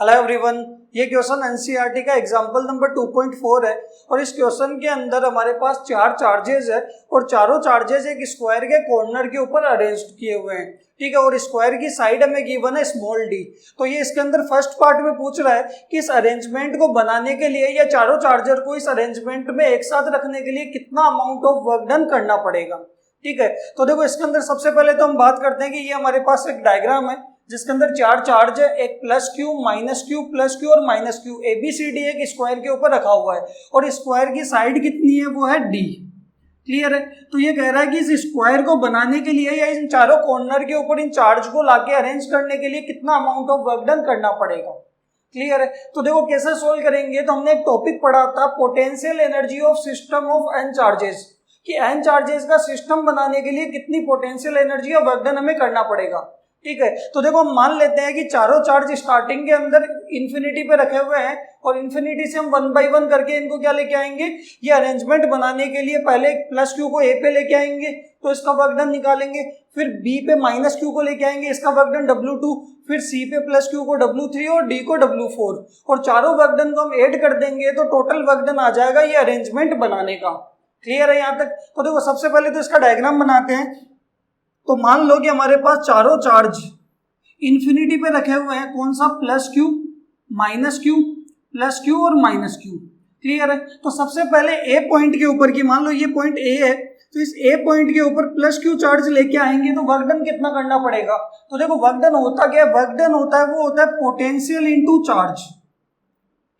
Hello everyone, ये question NCERT का example number 2.4 है और इस क्वेश्चन के अंदर हमारे पास चार चार्जेस है और चारों चार्जेस एक स्क्वायर के कॉर्नर के ऊपर अरेंज किए हुए हैं। ठीक है, और स्क्वायर की साइड हमें गिवन है स्मॉल डी। तो ये इसके अंदर फर्स्ट पार्ट में पूछ रहा है कि इस अरेंजमेंट को बनाने के लिए या चारों चार्जर को इस अरेंजमेंट में एक साथ रखने के लिए कितना अमाउंट ऑफ वर्क डन करना पड़ेगा। ठीक है, तो देखो इसके अंदर सबसे पहले तो हम बात करते हैं कि ये हमारे पास एक डायग्राम है जिसके अंदर चार चार्ज है, एक plus Q, minus Q, plus Q और माइनस क्यू। ABCD एक स्क्वायर के ऊपर रखा हुआ है और स्क्वायर की साइड कितनी है, वो है डी। क्लियर है? तो ये कह रहा है कि इस स्क्वायर को बनाने के लिए या इन चारों कॉर्नर के ऊपर इन चार्ज को लाके अरेंज करने के लिए कितना अमाउंट ऑफ वर्क डन करना पड़ेगा। क्लियर है? तो देखो कैसे सोल्व करेंगे। तो हमने एक टॉपिक पढ़ा था, potential energy of system of n charges, कि एन चार्जेस का सिस्टम बनाने के लिए कितनी पोटेंशियल एनर्जी और वर्क डन हमें करना पड़ेगा। ठीक है, तो देखो हम मान लेते हैं कि चारों चार्ज स्टार्टिंग के अंदर इन्फिनिटी पे रखे हुए हैं और इन्फिनिटी से हम 1 बाय 1 करके इनको क्या लेके आएंगे, ये अरेंजमेंट बनाने के लिए पहले प्लस क्यू को ए पे लेके आएंगे तो इसका वर्क डन निकालेंगे, फिर बी पे माइनस क्यू को लेके आएंगे, इसका वर्क डन W2, फिर सी पे प्लस क्यू को W3 और डी को W4 और चारों वर्क डन को हम ऐड कर देंगे तो टोटल वर्क डन आ जाएगा ये अरेंजमेंट बनाने का। क्लियर है यहाँ तक? तो देखो सबसे पहले तो इसका डायग्राम बनाते हैं। तो मान लो कि हमारे पास चारों चार्ज इन्फिनिटी पे रखे हुए हैं, कौन सा, plus Q, minus Q, plus Q और माइनस क्यू। क्लियर है? तो सबसे पहले ए पॉइंट के ऊपर की, मान लो ये पॉइंट ए है, तो इस ए पॉइंट के ऊपर प्लस क्यू चार्ज लेके आएंगे तो वर्क डन कितना करना पड़ेगा। तो देखो वर्क डन होता क्या है, वर्क डन होता है वो होता है पोटेंशियल इनटू चार्ज,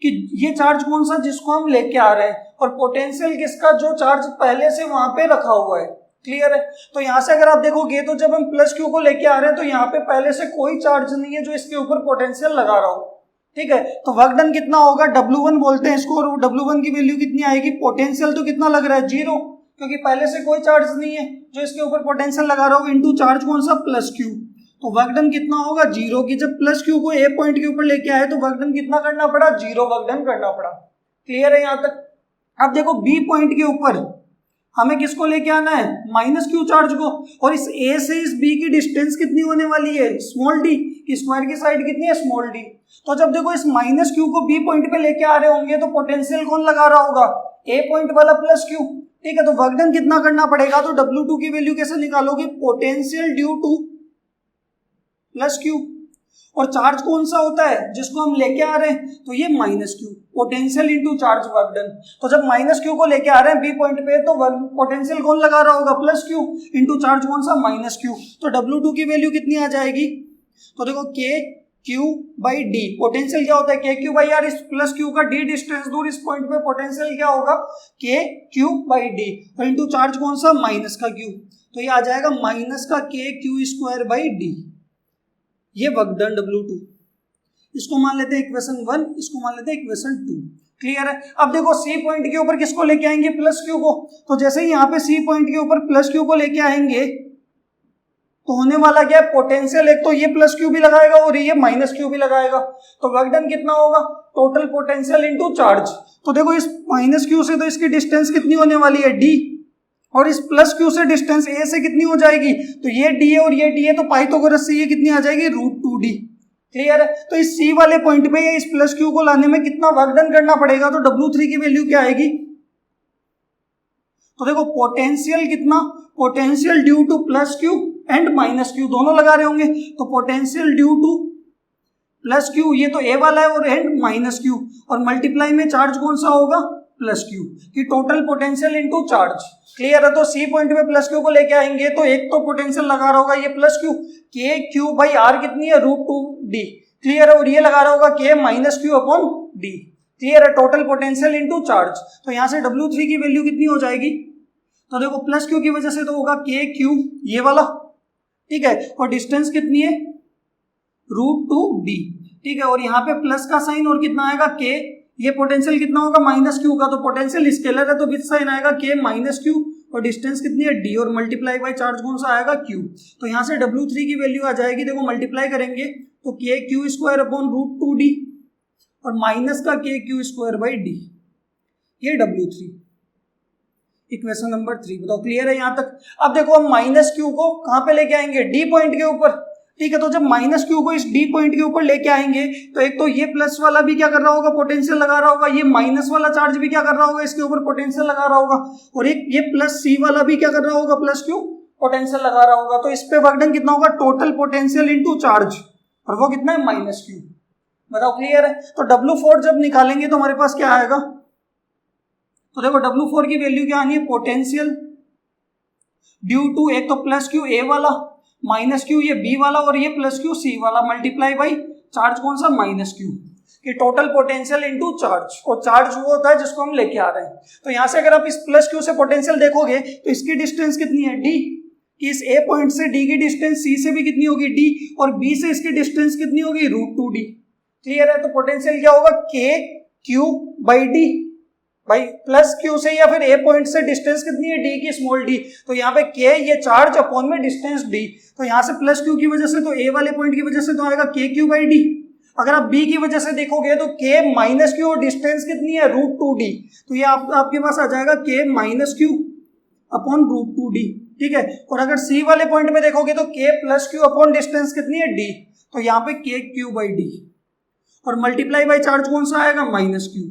कि ये चार्ज कौन सा जिसको हम लेके आ रहे हैं और पोटेंशियल किसका, जो चार्ज पहले से वहां पे रखा हुआ है। क्लियर है? तो यहां से अगर आप देखोगे तो जब हम प्लस क्यू को लेके आ रहे हैं तो यहाँ पे पहले से कोई चार्ज नहीं है जो इसके ऊपर पोटेंशियल लगा रहा हो। ठीक है, तो वर्क डन कितना होगा, W1 बोलते हैं इसको, और W1 की वैल्यू कितनी आएगी, पोटेंशियल तो कितना लग रहा है, 0, क्योंकि पहले से कोई चार्ज नहीं है जो इसके ऊपर पोटेंशियल लगा रहा हो, इंटू चार्ज कौन सा, प्लस क्यू। तो वर्क डन कितना होगा, 0, की जब प्लस क्यू को ए पॉइंट के ऊपर लेके आए तो वर्क डन कितना करना पड़ा, 0 वर्क डन करना पड़ा। क्लियर है यहाँ तक? अब देखो बी पॉइंट के ऊपर हमें किसको लेके आना है, माइनस क्यू चार्ज को, और इस ए से इस बी की डिस्टेंस कितनी होने वाली है, स्मॉल डी, की स्क्वायर की साइड कितनी है, स्मॉल डी। तो जब देखो इस माइनस क्यू को बी पॉइंट पे लेके आ रहे होंगे तो पोटेंशियल कौन लगा रहा होगा, ए पॉइंट वाला प्लस क्यू। ठीक है, तो वर्क डन कितना करना पड़ेगा, तो W2 की वैल्यू कैसे निकालोगे, potential due two plus Q, और चार्ज कौन सा होता है जिसको हम लेके आ रहे हैं, तो ये minus Q, potential into charge work done. तो जब माइनस क्यू को लेके आ रहे हैं बी पॉइंट पे तो पोटेंशियल कौन लगा रहा होगा, प्लस क्यू, इनटू चार्ज कौन सा, माइनस क्यू। तो W2 की वैल्यू कितनी आ जाएगी, तो देखो के क्यू बाई डी, पोटेंशियल क्या होता है, के क्यू बाई आर, इस प्लस क्यू का डी डिस्टेंस दूर, इस पॉइंट पे पोटेंशियल क्या होगा, के क्यू बाई डी, और इनटू चार्ज कौन सा, माइनस का क्यू। तो ये आ जाएगा माइनस का के क्यू स्क्वायर बाई डी, ये वर्क डन W2। इसको मान लेते हैं इक्वेशन 1, इसको मान लेते हैं इक्वेशन 2। क्लियर है? अब देखो सी पॉइंट के ऊपर किसको लेके आएंगे, प्लस क्यू को। तो जैसे ही यहाँ पे सी पॉइंट के ऊपर प्लस क्यू को लेके आएंगे तो होने वाला क्या है, पोटेंशियल एक तो ये प्लस क्यू भी लगाएगा और ये माइनस क्यू भी लगाएगा, तो वर्क डन कितना होगा, टोटल पोटेंशियल इनटू चार्ज। तो देखो इस माइनस क्यू से तो इसकी डिस्टेंस कितनी होने वाली है, डी, और इस प्लस क्यू से डिस्टेंस ए से कितनी हो जाएगी, तो ये डी है और ये डी है, तो पाइथागोरस से ये कितनी आ जाएगी, √2d। क्लियर है? तो इस सी वाले पॉइंट पे या इस प्लस क्यू को लाने में कितना वर्क डन करना पड़ेगा, तो W3 की वैल्यू क्या आएगी, तो देखो पोटेंशियल कितना, potential due two plus Q and minus Q दोनों लगा रहे होंगे, तो potential due two plus Q, ये तो ए वाला है, और एंड माइनस क्यू, और मल्टीप्लाई में चार्ज कौन सा होगा, प्लस क्यू, की total potential into charge. Clear है? तो सी पॉइंट पे प्लस क्यू को लेके आएंगे तो एक तो पोटेंशियल लगा रहा होगा ये प्लस क्यू, के क्यू बाई आर कितनी है, √2d। क्लियर है? और ये लगा रहा होगा के minus Q upon D. Clear है? Total potential into charge. तो यहाँ से W3 की वैल्यू कितनी हो जाएगी, तो देखो प्लस क्यू की वजह से तो होगा के क्यू, ये वाला, ठीक है, और डिस्टेंस कितनी है, √2d। ठीक है, और यहाँ पे प्लस का साइन और कितना आएगा, के, ये पोटेंशियल कितना होगा, माइनस क्यू का, तो पोटेंशियल स्केलर है तो विद साइन आएगा के माइनस क्यू, और डिस्टेंस कितनी है, डी, और मल्टीप्लाई बाय चार्ज कौन सा आएगा, क्यू। तो यहाँ से W3 की वैल्यू आ जाएगी, देखो मल्टीप्लाई करेंगे तो के क्यू स्क्वायर अपॉन √2d और माइनस का के क्यू स्क्वायर बाई डी, ये W3, इक्वेशन नंबर 3। बताओ क्लियर है यहाँ तक? अब देखो हम माइनस क्यू को कहाँ पे लेके आएंगे, डी पॉइंट के ऊपर। ठीक है, तो जब माइनस क्यू को इस डी पॉइंट के ऊपर लेके आएंगे तो एक तो ये प्लस वाला भी क्या कर रहा होगा, पोटेंशियल लगा रहा होगा, ये माइनस वाला चार्ज भी क्या कर रहा होगा, इसके ऊपर पोटेंशियल लगा रहा होगा, और एक ये प्लस सी वाला भी क्या कर रहा होगा, प्लस क्यू पोटेंशियल लगा रहा होगा। तो इस पे वर्क डन कितना होगा, टोटल पोटेंशियल इनटू चार्ज, और वो कितना है, माइनस क्यू। बताओ क्लियर है। तो W4 जब निकालेंगे तो हमारे पास क्या आएगा, तो देखो W4 की वैल्यू क्या आनी है, पोटेंशियल ड्यू टू एक तो प्लस क्यू ए वाला, माइनस क्यू ये बी वाला, और ये प्लस क्यू सी वाला, मल्टीप्लाई बाई चार्ज कौन सा, माइनस क्यू, कि टोटल पोटेंशियल इनटू चार्ज, और चार्ज वो होता है जिसको हम लेके आ रहे हैं। तो यहां से अगर आप इस प्लस क्यू से पोटेंशियल देखोगे तो इसकी डिस्टेंस कितनी है, डी, कि इस ए पॉइंट से डी की डिस्टेंस सी से भी कितनी होगी, डी, और बी से इसकी डिस्टेंस कितनी होगी, √2d। क्लियर है। तो पोटेंशियल क्या होगा, के क्यू बाई डी, भाई प्लस क्यू से या फिर ए पॉइंट से डिस्टेंस कितनी है, डी की, स्मॉल डी, तो यहाँ पे के ये चार्ज अपॉन में डिस्टेंस डी, तो यहाँ से प्लस क्यू की वजह से तो ए वाले पॉइंट की वजह से तो आएगा के क्यू बाई डी। अगर आप बी की वजह से देखोगे तो के माइनस क्यू और डिस्टेंस कितनी है, √2d, तो ये आपके पास आ जाएगा के माइनस क्यू अपॉन √2d। ठीक है। और अगर सी वाले पॉइंट में देखोगे तो के प्लस क्यू अपॉन डिस्टेंस कितनी है, डी, तो यहाँ पे के क्यू बाई डी, और मल्टीप्लाई बाई चार्ज कौन सा आएगा, माइनस क्यू।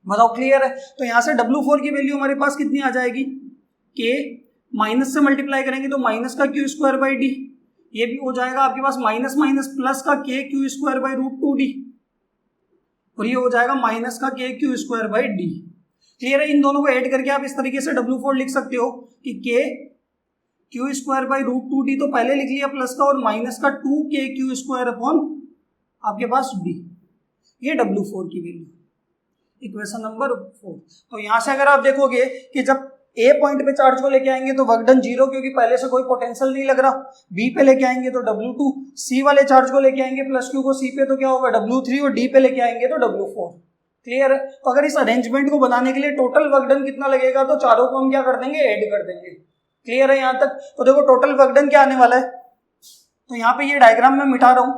बताओ क्लियर है। तो यहां से W4 की वैल्यू हमारे पास कितनी आ जाएगी, के माइनस से मल्टीप्लाई करेंगे तो माइनस का क्यू स्क्वायर बाई डी, ये भी हो जाएगा आपके पास माइनस माइनस प्लस का के क्यू स्क्वायर बाई √2d, और ये हो जाएगा माइनस का के Q square by D. Clear है। इन दोनों को ऐड करके आप इस तरीके से W4 लिख सकते हो कि के क्यू स्क्वायर बाई √2d तो पहले लिख लिया प्लस का, और माइनस का 2 के क्यू स्क्वायर अपॉन आपके पास डी, ये W4 की वैल्यू, इक्वेशन नंबर 4। तो यहां से अगर आप देखोगे कि जब ए पॉइंट पे चार्ज को लेके आएंगे तो वर्क डन 0, क्योंकि पहले से कोई पोटेंशियल नहीं लग रहा। बी पे लेके आएंगे तो W2, सी वाले चार्ज को लेके आएंगे प्लस क्यू को सी पे तो क्या होगा, W3, और डी पे लेके आएंगे तो W4। क्लियर है। तो अगर इस अरेंजमेंट को बनाने के लिए टोटल वर्क डन कितना लगेगा, तो चारों को हम क्या कर देंगे, ऐड कर देंगे। क्लियर है यहाँ तक। तो देखो टोटल वर्क डन क्या आने वाला है, तो यहाँ पे ये डायग्राम मैं मिटा रहा हूं।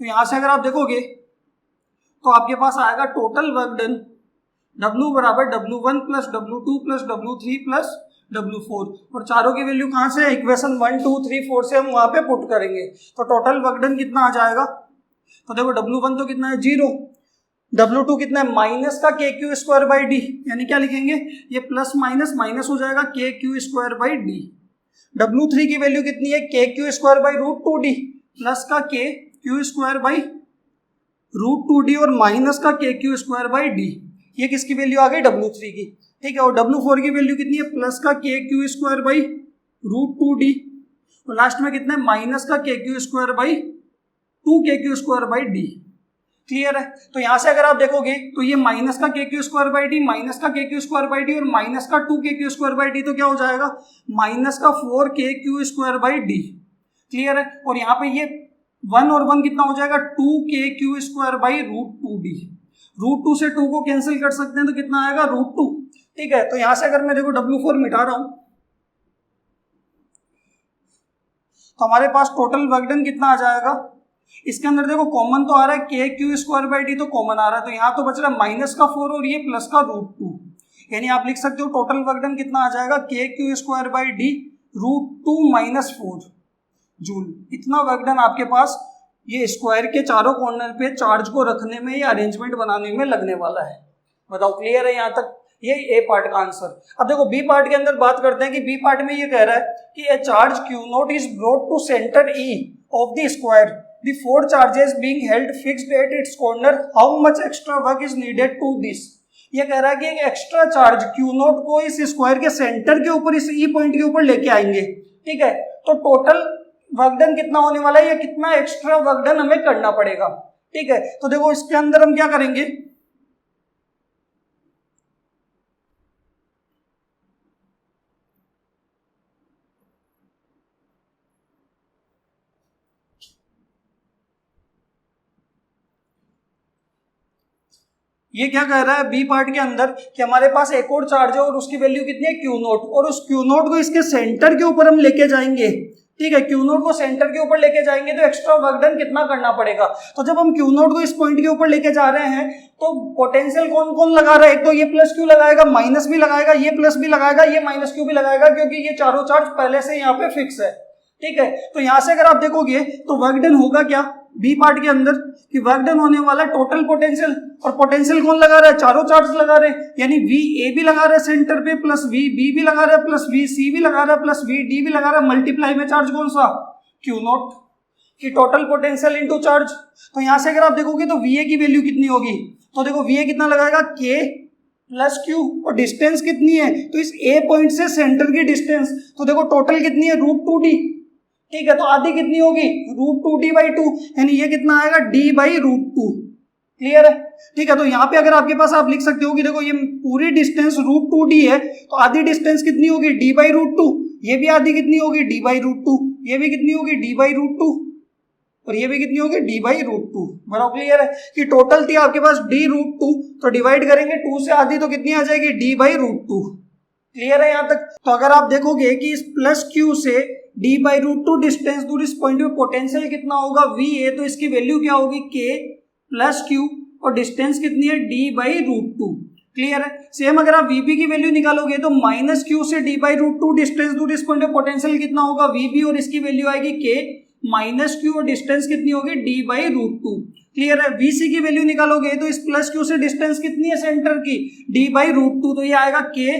तो यहां से अगर आप देखोगे तो आपके पास आएगा टोटल वर्क डन W बराबर W1 plus W2 plus W3 plus W4, और चारों की वैल्यू कहां से, इक्वेशन 1 2 3 4 से हम वहां पे पुट करेंगे। तो टोटल वर्क डन कितना आ जाएगा, तो देखो W1 तो कितना है, 0, W2 कितना है, माइनस का के क्यू स्क्वायर बाई डी, यानी क्या लिखेंगे, ये प्लस माइनस माइनस हो जाएगा के Q square by D. W3 की वैल्यू कितनी है, के Q square by √2d plus का के क्यू स्क्वायर बाई √2d और माइनस का के क्यू स्क्वायर बाई डी, ये किसकी वैल्यू आ गई, W3 की। ठीक है। और W4 की वैल्यू कितनी है, प्लस का के क्यू स्क्वायर बाई √2d, और लास्ट में कितना है, माइनस का के क्यू स्क्वायर बाई 2 के Q square by D. Clear है। तो यहां से अगर आप देखोगे तो ये माइनस का के Q square by D, minus का के क्यू स्क्वायर बाई डी और माइनस का 2 के क्यू स्क्वायर बाई डी, तो क्या हो जाएगा, माइनस का 4 के Q square by D. Clear है। और यहाँ पे ये 1 और 1 कितना हो जाएगा, 2 के क्यू स्क्वायर बाई √2d, √2 से 2 को कैंसिल कर सकते हैं तो कितना आएगा, √2। ठीक है। तो यहां से अगर मैं देखो W4 मिटा रहा हूं तो हमारे पास टोटल वर्क डन कितना आ जाएगा, इसके अंदर देखो कॉमन तो आ रहा है के क्यू स्क्वायर बाई डी, तो कॉमन आ रहा है, तो यहाँ तो बच रहा है माइनस का 4 और ये प्लस का √2, यानी आप लिख सकते हो टोटल वर्क डन कितना आ जाएगा, के Q square by D √2 minus 4 joule. इतना वर्क डन आपके पास ये स्क्वायर के चारों कॉर्नर पे चार्ज को रखने में या अरेंजमेंट बनाने में लगने वाला है। बताओ क्लियर है यहाँ तक, ये ए पार्ट का आंसर। अब देखो बी पार्ट के अंदर बात करते हैं कि बी पार्ट में ये कह रहा है कि a charge q naught is brought to centre e of the square, the 4 charges being held fixed at its corner, how much extra work is needed to this। ये कह रहा है कि एक एक्स्ट्रा चार्ज क्यू नॉट को इस square के centre के ऊपर, इस ई पॉइंट के ऊपर लेके आएंगे। ठीक है। तो टोटल वर्क डन कितना होने वाला है, या कितना एक्स्ट्रा वर्क डन हमें करना पड़ेगा। ठीक है। तो देखो इसके अंदर हम क्या करेंगे, ये क्या कह रहा है बी पार्ट के अंदर कि हमारे पास एक और चार्ज है और उसकी वैल्यू कितनी है, क्यू नॉट, और उस क्यू नॉट को इसके सेंटर के ऊपर हम लेके जाएंगे। ठीक है। क्यू नॉट को सेंटर के ऊपर लेके जाएंगे तो एक्स्ट्रा वर्क डन कितना करना पड़ेगा। तो जब हम क्यू नॉट को इस पॉइंट के ऊपर लेके जा रहे हैं तो पोटेंशियल कौन कौन लगा रहा है, एक तो ये प्लस क्यू लगाएगा, माइनस भी लगाएगा, ये प्लस भी लगाएगा, ये माइनस क्यू भी लगाएगा, क्योंकि ये चारों चार्ज पहले से यहाँ पे फिक्स है। ठीक है। तो यहां से अगर आप देखोगे तो वर्क डन होगा क्या बी पार्ट के अंदर कि वर्क डन होने वाला टोटल पोटेंशियल, और पोटेंशियल कौन लगा रहा है, चारों चार्ज लगा रहे हैं, यानी वी ए भी लगा रहा है सेंटर पे, प्लस वी बी भी लगा रहा है, प्लस वी सी भी लगा रहा है, प्लस वी डी भी लगा रहा है, मल्टीप्लाई में चार्ज कौन सा, क्यू नॉट, कि टोटल पोटेंशियल इनटू चार्ज। तो यहां से अगर आप देखोगे तो वी ए की वैल्यू कितनी होगी, तो देखो वी ए कितना लगाएगा के प्लस क्यू, और डिस्टेंस कितनी है, तो इस ए पॉइंट से सेंटर की डिस्टेंस, तो देखो टोटल कितनी है √2d, ठीक है। तो आधी कितनी होगी √2d/2, यानी ये कितना आएगा d/√2, क्लियर है, ठीक है। तो यहाँ पे अगर आपके पास आप लिख सकते हो कि देखो ये पूरी डिस्टेंस √2d है, तो आधी डिस्टेंस कितनी होगी d/√2, ये भी आधी कितनी होगी d/√2, ये भी कितनी होगी d/√2, और ये भी कितनी होगी d/√2, बराबर क्लियर है कि टोटल थी आपके पास d√2, तो डिवाइड करेंगे 2 से आधी तो कितनी आ जाएगी d/√2, क्लियर है यहाँ तक। तो अगर आप देखोगे कि इस प्लस क्यू से d/√2 डिस्टेंस दूर इस पॉइंट पे पोटेंशियल कितना होगा Va, तो इसकी वैल्यू क्या होगी k प्लस क्यू, और डिस्टेंस कितनी है d/√2, क्लियर है। सेम अगर आप Vb की वैल्यू निकालोगे तो माइनस क्यू से d/√2 डिस्टेंस दूर इस पॉइंट पे पोटेंशियल कितना होगा Vb, और इसकी वैल्यू आएगी k माइनस क्यू, और डिस्टेंस कितनी होगी d/√2, क्लियर है। Vc की वैल्यू निकालोगे तो इस प्लस क्यू से डिस्टेंस कितनी है सेंटर की d/√2, तो ये आएगा k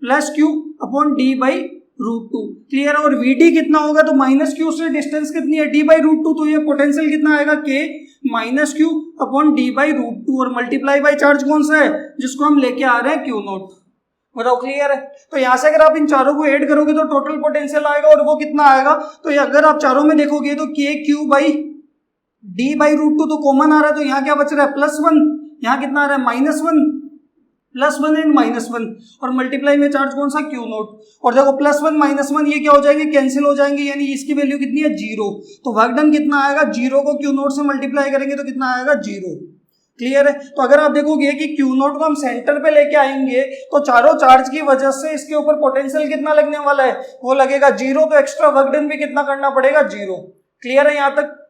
plus Q upon d/√2, clear है। और Vd कितना होगा, तो माइनस क्यू से डिस्टेंस कितनी है d/√2, तो ये पोटेंशियल कितना आएगा k minus Q upon d/√2, और मल्टीप्लाई बाय चार्ज कौन सा है जिसको हम लेके आ रहे हैं क्यू नॉट, बताओ क्लियर है। तो यहां से अगर आप इन चारों को ऐड करोगे तो टोटल पोटेंशियल आएगा, और वो कितना आएगा, तो ये अगर आप चारों में देखोगे तो k क्यू बाई d/√2 तो कॉमन आ रहा है, तो यहाँ क्या बच रहा है +1, यहाँ कितना आ रहा है -1, +1 एंड -1, और मल्टीप्लाई में चार्ज कौन सा क्यू नॉट, और देखो +1 -1 ये क्या हो जाएंगे, कैंसिल हो जाएंगे, यानी इसकी वैल्यू कितनी है 0, तो वर्क डन कितना आएगा, 0 को क्यू नॉट से मल्टीप्लाई करेंगे तो कितना आएगा 0, क्लियर है। तो अगर आप देखोगे कि क्यू नॉट को हम सेंटर पे लेके आएंगे तो चारों चार्ज की वजह से इसके ऊपर पोटेंशियल कितना लगने वाला है, वो लगेगा 0, तो एक्स्ट्रा वर्क डन भी कितना करना पड़ेगा 0, क्लियर है यहाँ तक।